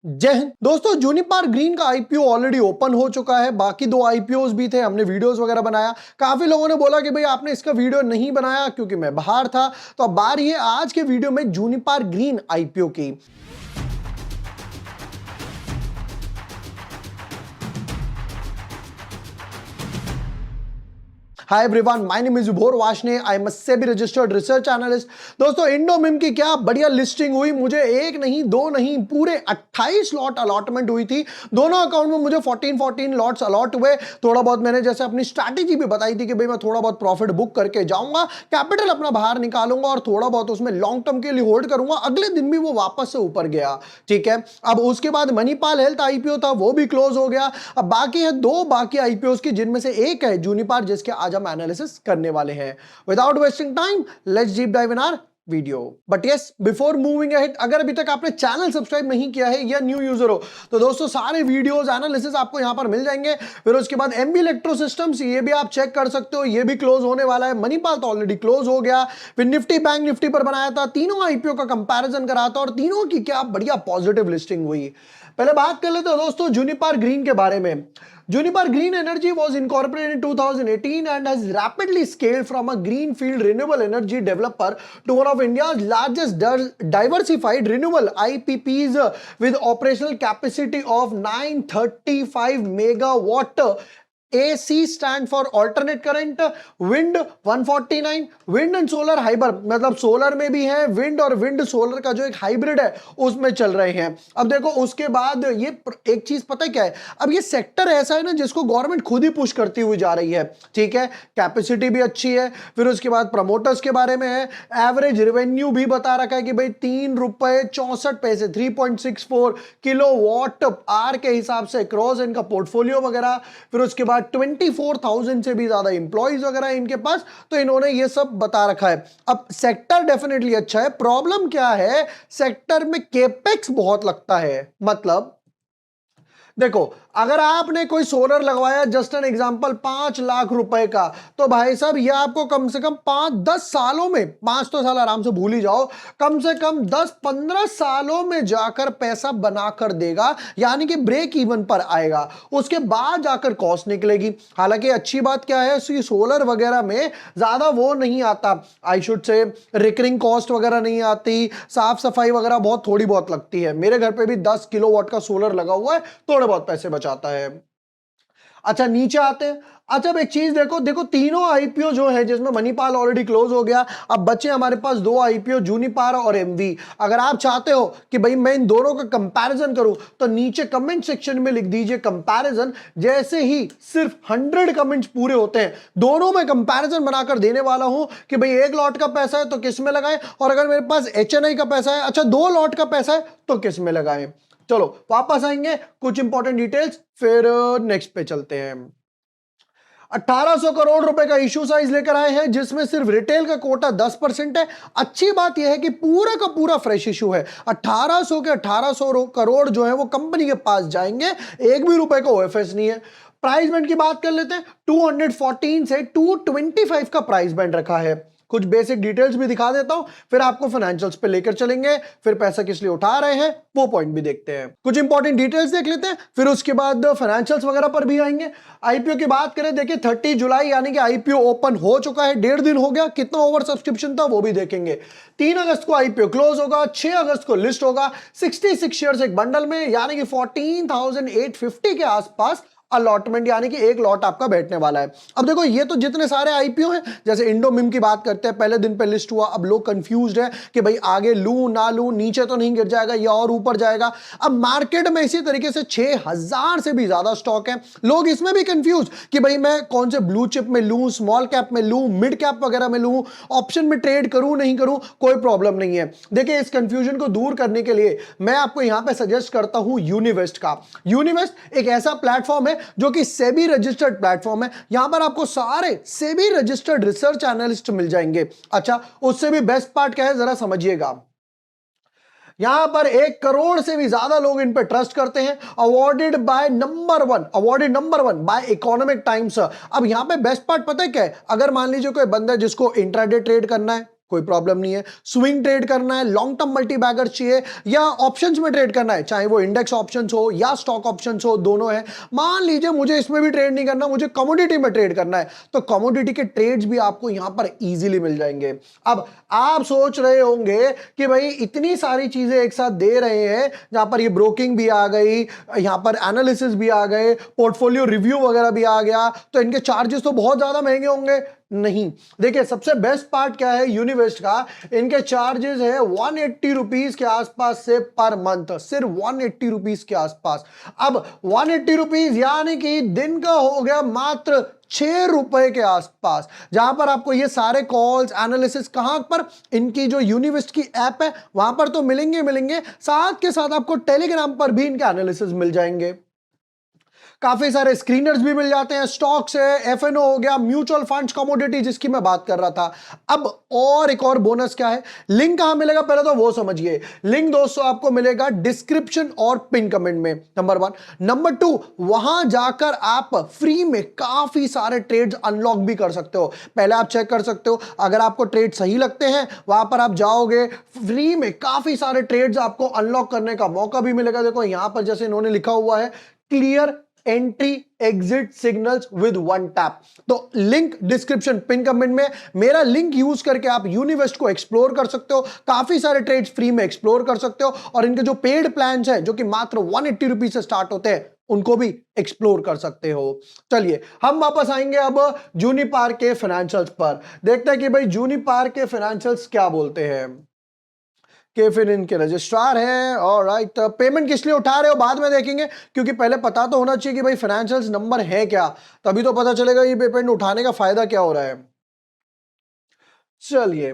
जय हिंद दोस्तों। Juniper green का आईपीओ ऑलरेडी ओपन हो चुका है। बाकी दो आईपीओस भी थे, हमने वीडियोस वगैरह बनाया। काफी लोगों ने बोला कि भाई आपने इसका वीडियो नहीं बनाया क्योंकि मैं बाहर था। तो अब बारी है आज के वीडियो में जूनिपर ग्रीन आईपीओ की। Hi everyone, my name is Vibhor Varshney. I am a SEBI registered research analyst. दोस्तों, इंडोमिम की क्या बढ़िया लिस्टिंग हुई। मुझे एक नहीं दो नहीं पूरे 28 लॉट अलॉटमेंट हुई थी। दोनों अकाउंट में मुझे 14 लॉट्स अलॉट हुए। थोड़ा बहुत मैंने जैसे अपनी स्ट्रैटेजी भी बताई थी कि भाई मैं थोड़ा बहुत प्रॉफिट बुक करके जाऊंगा, कैपिटल अपना बाहर निकालूंगा और थोड़ा बहुत उसमें लॉन्ग टर्म के लिए होल्ड करूंगा। अगले दिन भी वो वापस से ऊपर गया। ठीक है, अब उसके बाद मणिपाल हेल्थ आईपीओ था, वो भी क्लोज हो गया। अब बाकी है दो बाकी आईपीओ की, जिनमें से एक है जूनिपर, जिसके आज हम एनालिसिस करने वाले हैं। Without wasting time let's deep dive in our video. But yes, before moving ahead, अगर अभी तक आपने चैनल सब्सक्राइब नहीं किया है या न्यू यूजर हो तो दोस्तों सारे वीडियोस एनालिसिस आपको यहां पर मिल जाएंगे। फिर उसके बाद एमबी इलेक्ट्रो सिस्टम्स, ये भी आप चेक कर सकते हो, ये भी क्लोज होने वाला है। मणिपाल तो ऑलरेडी क्लोज हो गया। फिर निफ्टी बैंक निफ्टी पर बनाया था, तीनों आईपीओ का कंपैरिजन करा था और तीनों की क्या बढ़िया पॉजिटिव लिस्टिंग हुई। पहले बात कर लेते हैं दोस्तों जूनिपर ग्रीन के बारे में। Juniper Green Energy was incorporated in 2018 and has rapidly scaled from a greenfield renewable energy developer to one of India's largest diversified renewable IPPs with operational capacity of 935 megawatt. AC stand for alternate current, wind 149, wind and solar hybrid, मतलब solar में भी है wind और wind solar का जो एक hybrid है उसमें चल रहे हैं। अब देखो उसके बाद ये एक चीज पता है क्या है, अब ये सेक्टर ऐसा है ना जिसको गवर्नमेंट खुद ही पुश करती हुई जा रही है। ठीक है, कैपेसिटी भी अच्छी है। फिर उसके बाद प्रमोटर्स के बारे में है, एवरेज रेवेन्यू भी बता रखा है कि भाई ₹3.64 3.64 किलो वॉट आर के हिसाब से क्रॉस इनका पोर्टफोलियो वगैरह। फिर उसके बाद 24,000 से भी ज्यादा इंप्लॉइज वगैरह इनके पास, तो इन्होंने ये सब बता रखा है। अब सेक्टर डेफिनेटली अच्छा है। प्रॉब्लम क्या है, सेक्टर में केपेक्स बहुत लगता है। मतलब देखो, अगर आपने कोई सोलर लगवाया, जस्ट एन एग्जांपल 5 लाख रुपए का, तो भाई साहब ये आपको कम से कम 5-10 सालों में, 5 तो साल आराम से भूल ही जाओ, कम से कम 10-15 सालों में जाकर पैसा बनाकर देगा, यानी कि ब्रेक इवन पर आएगा। उसके बाद जाकर कॉस्ट निकलेगी। हालांकि अच्छी बात क्या है, सोलर वगैरह में ज्यादा वो नहीं आता, I should say recurring cost वगैरह नहीं आती, साफ सफाई वगैरह बहुत थोड़ी बहुत लगती है। मेरे घर पे भी 10 किलोवाट का सोलर लगा हुआ है, थोड़े बहुत पैसे बचाता है। अच्छा, नीचे आते हैं। अच्छा, अब एक चीज देखो, तीनों आईपीओ जो है, जिसमें मणिपाल ऑलरेडी क्लोज हो गया, अब बचे हमारे पास दो आईपीओ, जूनिपर और एमवी। अगर आप चाहते हो कि भाई मैं इन दोनों का कंपैरिजन करूं तो नीचे कमेंट सेक्शन में लिख दीजिए कंपैरिजन। जैसे ही सिर्फ 100 कमेंट्स पूरे होते हैं, दोनों में कंपैरिजन बनाकर देने वाला हूं कि भाई एक लॉट का पैसा है तो किस में लगाएं, और अगर मेरे पास एचएनआई का पैसा है, अच्छा 2 लॉट का पैसा है तो किस में लगाएं। चलो वापस आएंगे, कुछ इंपॉर्टेंट डिटेल्स, फिर नेक्स्ट पे चलते हैं। 1800 करोड़ रुपए का इशू साइज लेकर आए हैं, जिसमें सिर्फ रिटेल का कोटा 10% है। अच्छी बात यह है कि पूरा का पूरा फ्रेश इशू है। 1800 के 1800 करोड़ जो है वो कंपनी के पास जाएंगे, एक भी रुपए का ओएफएस नहीं है। प्राइस बैंड की बात कर लेते हैं, 214 से 225 का प्राइस बैंड रखा है। कुछ बेसिक डिटेल्स भी दिखा देता हूं, फिर आपको फाइनेंशियल्स पे लेकर चलेंगे, फिर पैसा किस लिए उठा रहे हैं वो पॉइंट भी देखते हैं। कुछ इंपॉर्टेंट डिटेल्स देख लेते हैं, फिर उसके बाद फाइनेंशियल्स वगैरह पर भी आएंगे। आईपीओ की बात करें, देखिए 30 जुलाई यानी कि आईपीओ ओपन हो चुका है, 1.5 दिन हो गया। कितना ओवर सब्सक्रिप्शन था वो भी देखेंगे। 3 अगस्त को आईपीओ क्लोज होगा, 6 अगस्त को लिस्ट होगा। 66 शेयर्स एक बंडल में, यानी कि 14,850 के आसपास अलॉटमेंट, यानी कि एक लॉट आपका बैठने वाला है। अब देखो, ये तो जितने सारे आईपीओ हैं, जैसे इंडोमिम की बात करते हैं, पहले दिन पे लिस्ट हुआ। अब लोग कंफ्यूज्ड है कि भाई आगे लूं ना लूं, नीचे तो नहीं गिर जाएगा या और ऊपर जाएगा। अब मार्केट में इसी तरीके से 6000 से भी ज्यादा स्टॉक है। लोग इसमें भी कंफ्यूज कि भाई मैं कौन से ब्लू चिप में लूं, स्मॉल कैप में लूं, मिड कैप वगैरह में लूं, ऑप्शन में ट्रेड करूं नहीं करूं, कोई प्रॉब्लम नहीं है। देखिए, इस कंफ्यूजन को दूर करने के लिए मैं आपको यहां पे सजेस्ट करता हूं यूनिवेस्ट का। यूनिवेस्ट एक ऐसा प्लेटफॉर्म है जो कि सेबी रजिस्टर्ड प्लेटफॉर्म है। यहां पर आपको सारे सेबी रजिस्टर्ड रिसर्च एनालिस्ट मिल जाएंगे। अच्छा, उससे भी बेस्ट पार्ट क्या है जरा समझिएगा। यहां पर 1 करोड़ से भी ज्यादा लोग इन पर ट्रस्ट करते हैं। Awarded number one by economic times. अब यहां पे बेस्ट पार्ट पता है क्या है, अगर मान लीजिए कोई बंदा जिसको इंट्राडे ट्रेड करना है, कोई प्रॉब्लम नहीं है। स्विंग ट्रेड करना है, लॉन्ग टर्म मल्टी बैगर चाहिए, या ऑप्शंस में ट्रेड करना है, चाहे वो इंडेक्स ऑप्शंस हो या स्टॉक ऑप्शंस हो, दोनों है। मान लीजिए मुझे इसमें भी ट्रेड नहीं करना, मुझे कमोडिटी में ट्रेड करना है, तो कमोडिटी के ट्रेड्स भी आपको यहां पर इजीली मिल जाएंगे। अब आप सोच रहे होंगे कि भाई इतनी सारी चीजें एक साथ दे रहे हैं, जहां पर ये ब्रोकिंग भी आ गई, यहां पर एनालिसिस भी आ गए, पोर्टफोलियो रिव्यू वगैरह भी आ गया, तो इनके चार्जेस तो बहुत ज्यादा महंगे होंगे। नहीं, देखिए सबसे बेस्ट पार्ट क्या है यूनिवेस्ट का, इनके चार्जेस है 180 रुपीज के आसपास से पर मंथ, सिर्फ 180 रुपीज के आसपास। अब 180 रुपीज यानी कि दिन का हो गया मात्र 6 रुपए के आसपास, जहां पर आपको ये सारे कॉल्स एनालिसिस कहां पर, इनकी जो यूनिवेस्ट की ऐप है वहां पर तो मिलेंगे, साथ के साथ आपको टेलीग्राम पर भी इनके एनालिसिस मिल जाएंगे। काफी सारे स्क्रीनर्स भी मिल जाते हैं, स्टॉक्स है, एफएनओ हो गया, म्यूचुअल फंड्स, कमोडिटी जिसकी मैं बात कर रहा था। अब और एक और बोनस क्या है, लिंक कहां मिलेगा पहले तो वो समझिए। लिंक दोस्तों आपको मिलेगा डिस्क्रिप्शन और पिन कमेंट में, नंबर 1। नंबर 2, वहां जाकर आप फ्री में काफी सारे ट्रेड्स अनलॉक भी कर सकते हो। पहले आप चेक कर सकते हो, अगर आपको ट्रेड सही लगते हैं वहां पर आप जाओगे, फ्री में काफी सारे ट्रेड्स आपको अनलॉक करने का मौका भी मिलेगा। देखो यहां पर जैसे इन्होंने लिखा हुआ है, clear entry exit signals with one tap. तो लिंक डिस्क्रिप्शन पिन कमेंट में, मेरा लिंक यूज करके आप यूनिवेस्ट को एक्सप्लोर कर सकते हो, काफी सारे ट्रेड्स फ्री में एक्सप्लोर कर सकते हो, और इनके जो पेड प्लान्स हैं जो कि मात्र 180 रुपीज से स्टार्ट होते हैं उनको भी एक्सप्लोर कर सकते हो। चलिए हम वापस आएंगे अब जूनीपार के फाइनेंशियल्स पर, देखते हैं कि भाई जूनीपार के फाइनेंशियल्स क्या बोलते हैं। के फिर इनके रजिस्ट्रार हैं, और राइट पेमेंट किस लिए उठा रहे हो बाद में देखेंगे, क्योंकि पहले पता तो होना चाहिए कि भाई फाइनेंशियल्स नंबर है क्या, तभी तो पता चलेगा ये पेमेंट उठाने का फायदा क्या हो रहा है। चलिए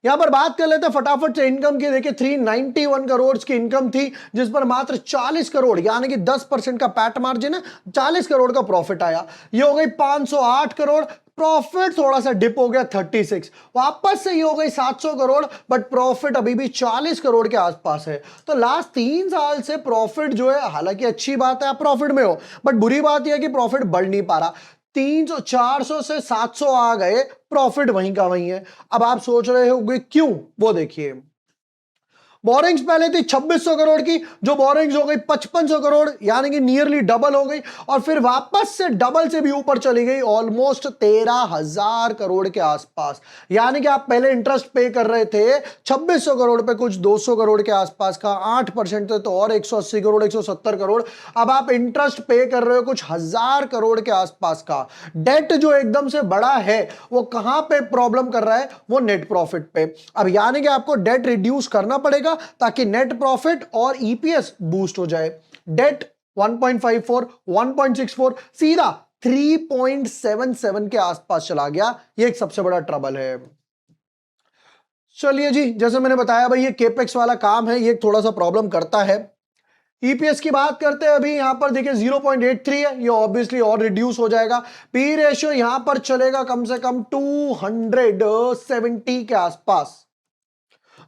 यहां पर बात कर लेते हैं फटाफट से इनकम की। देखिए 391 करोड़ की इनकम थी, जिस पर मात्र 40 करोड़ यानी कि 10% का पैट मार्जिन है, 40 करोड़ का प्रॉफिट आया। ये हो गई 508 करोड़, प्रॉफिट थोड़ा सा डिप हो गया 36, वापस से ये हो गई 700 करोड़, बट प्रॉफिट अभी भी 40 करोड़ के आसपास है। तो लास्ट 3 साल से प्रॉफिट जो है, हालांकि अच्छी बात है आप प्रॉफिट में हो, बट बुरी बात यह है कि प्रॉफिट बढ़ नहीं पा रहा। 300 400 से 700 आ गए, प्रॉफिट वहीं का वहीं है। अब आप सोच रहे होंगे क्यों, वो देखिए। बोरिंग्स पहले थी 2600 करोड़ की, जो बोरिंग्स हो गई 5500 करोड़, यानी कि नियरली डबल हो गई, और फिर वापस से डबल से भी ऊपर चली गई, ऑलमोस्ट 13,000 करोड़ के आसपास। यानी कि आप पहले इंटरेस्ट पे कर रहे थे 2600 करोड़ पे कुछ 200 करोड़ के आसपास का, 8% थे तो और 180 करोड़ 170 करोड़। अब आप इंटरेस्ट पे कर रहे हो कुछ 1000 करोड़ के आसपास का। डेट जो एकदम से बड़ा है वो कहां पे प्रॉब्लम कर रहा है, वो नेट प्रॉफिट पे। अब यानी कि आपको डेट रिड्यूस करना पड़ेगा ताकि नेट प्रॉफिट और ईपीएस बूस्ट हो जाए। डेट 1.54 1.64 सीधा 3.77 के आसपास चला गया, ये एक सबसे बड़ा ट्रबल है। चलिए जी, जैसे मैंने बताया भाई ये केपेक्स वाला काम है, ये थोड़ा सा प्रॉब्लम करता है। ईपीएस की बात करते हैं, अभी यहां पर देखिए 0.83 है, ये ऑब्वियसली और रिड्यूस हो जाएगा। पी रेशियो यहां पर चलेगा कम से कम 270 के आसपास,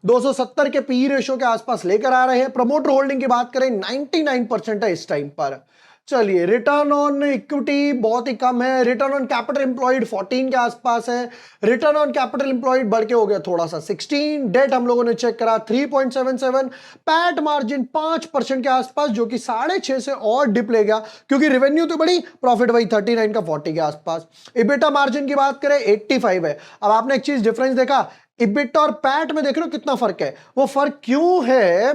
270 के पी रेशियो के आसपास लेकर आ रहे हैं। प्रमोटर होल्डिंग की बात करें 99% है इस टाइम पर। चलिए रिटर्न ऑन इक्विटी बहुत ही कम है, रिटर्न ऑन कैपिटल एम्प्लॉयड 14 के आसपास है, रिटर्न ऑन कैपिटल एम्प्लॉयड बढ़ के हो गया थोड़ा सा 16, डेट हम लोगों ने चेक करा 3.77, पैट मार्जिन 5% के आसपास, जो कि 6.5 से और डिप ले गया क्योंकि रेवेन्यू तो बड़ी, प्रॉफिट वही 39 का 40 के आसपास। इबिटा मार्जिन की बात करें 85 है। अब आपने एक चीज डिफरेंस देखा, इबिटा और पैट में देख रहे हो कितना फर्क है, वो फर्क क्यों है,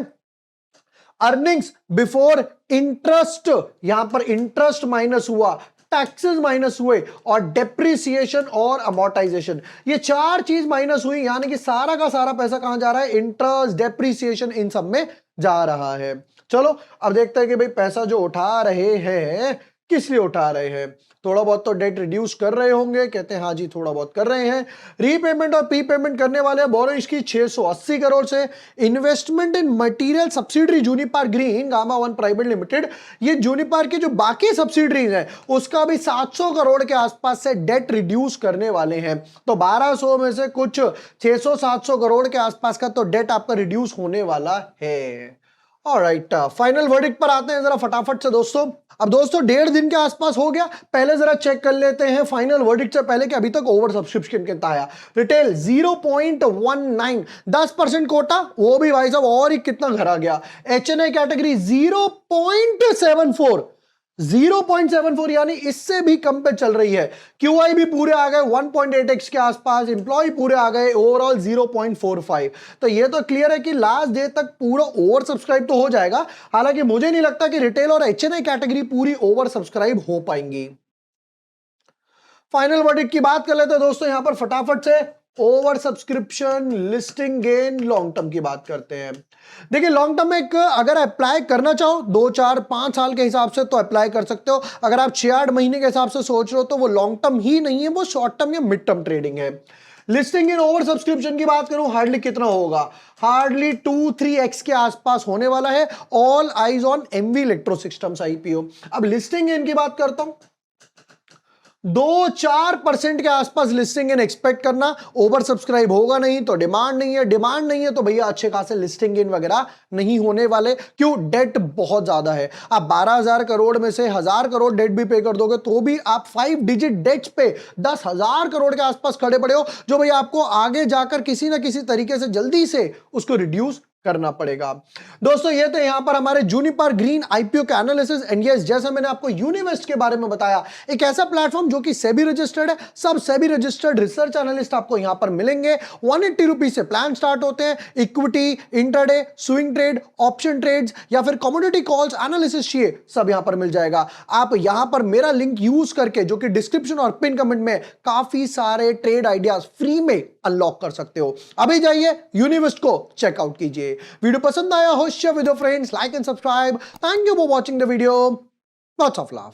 अर्निंग्स बिफोर इंटरेस्ट, यहां पर इंटरेस्ट माइनस हुआ, टैक्सेस माइनस हुए, और डेप्रिसिएशन और अमोर्टाइजेशन, ये 4 चीज माइनस हुई, यानी कि सारा का सारा पैसा कहां जा रहा है, इंटरेस्ट डेप्रिसिएशन इन सब में जा रहा है। चलो अब देखते हैं कि भाई पैसा जो उठा रहे हैं किस लिए उठा रहे हैं। थोड़ा बहुत तो डेट रिड्यूस कर रहे होंगे, कहते हैं हाँ जी थोड़ा बहुत कर रहे हैं। रीपेमेंट और प्रीपेमेंट करने वाले बोरोइंग्स की 680 करोड़ से। Investment in material subsidiary Juniper Green Gamma one private limited, ये जूनिपार की जो बाकी सब्सिडरीज है उसका भी 700 करोड़ के आसपास से डेट रिड्यूस करने वाले हैं। तो 1200 में से कुछ 600-700 करोड़ के आसपास का तो डेट आपका रिड्यूस होने वाला है। ऑलराइट, फाइनल वर्डिक्ट पर आते हैं जरा फटाफट से दोस्तों। अब दोस्तों 1.5 दिन के आसपास हो गया, पहले जरा चेक कर लेते हैं फाइनल वर्डिक्ट से पहले कि अभी तक ओवर सब्सक्रिप्शन कितना आया। रिटेल 0.19, 10% कोटा, वो भी भाई साहब और ही कितना घर आ गया। HNI कैटेगरी 0.74, 0.74 यानी इससे भी कम पे चल रही है। QI भी पूरे आ गए 1.8x के आसपास, इंप्लॉय पूरे आ गए, ओवरऑल 0.45। तो ये तो क्लियर है कि लास्ट डे तक पूरा ओवर सब्सक्राइब तो हो जाएगा। हालांकि मुझे नहीं लगता कि रिटेल और HNI कैटेगरी पूरी ओवर सब्सक्राइब हो पाएंगी। फाइनल वर्डिक्ट की बात कर लेते हैं दोस्तों यहां पर फटाफट से। Over subscription, listing gain, long term की बात करते हैं। देखिए लॉन्ग टर्म में एक अगर अप्लाई करना चाहो 2, 4, 5 साल के हिसाब से तो अप्लाई कर सकते हो। अगर आप 6-8 महीने के हिसाब से सोच रहे हो तो वो लॉन्ग टर्म ही नहीं है, वो शॉर्ट टर्म या मिड टर्म ट्रेडिंग है। लिस्टिंग इन ओवर सब्सक्रिप्शन की बात करूं, हार्डली कितना होगा, हार्डली 2-3x के आसपास होने वाला है। All eyes on MV electro systems IPO। अब लिस्टिंग इन की बात करता हूं, 2-4% के आसपास लिस्टिंग इन एक्सपेक्ट करना। ओवर सब्सक्राइब होगा नहीं तो डिमांड नहीं है, डिमांड नहीं है तो भैया अच्छे खासे लिस्टिंग इन वगैरह नहीं होने वाले। क्यों? डेट बहुत ज्यादा है। आप 12,000 करोड़ में से 1,000 करोड़ डेट भी पे कर दोगे तो भी आप 5 डिजिट डेट्स पे 10,000 करोड़ के आसपास खड़े पड़े हो, जो भैया आपको आगे जाकर किसी ना किसी तरीके से जल्दी से उसको रिड्यूस करना पड़ेगा। दोस्तों ये तो यहां पर हमारे जूनिपर ग्रीन IPO का एनालिसिस। एंड यस, जैसा मैंने आपको यूनिवेस्ट के बारे में बताया, एक ऐसा प्लेटफॉर्म जो कि सेबी रजिस्टर्ड है, सब सेबी रजिस्टर्ड रिसर्च एनालिस्ट आपको यहां पर मिलेंगे। 180 रुपीज से प्लान स्टार्ट होते हैं। Equity, intraday, swing trade, option trades या फिर कमोडिटी कॉल्स एनालिसिस चाहिए, सब यहां पर मिल जाएगा। आप यहां पर मेरा लिंक यूज करके, जो कि डिस्क्रिप्शन और पिन कमेंट में, काफी सारे ट्रेड आइडियाज फ्री में अनलॉक कर सकते हो। अभी जाइए यूनिवेस्ट को चेकआउट कीजिए। वीडियो पसंद आया हो share with your friends, like and subscribe. Thank you for watching the video. Lots of love.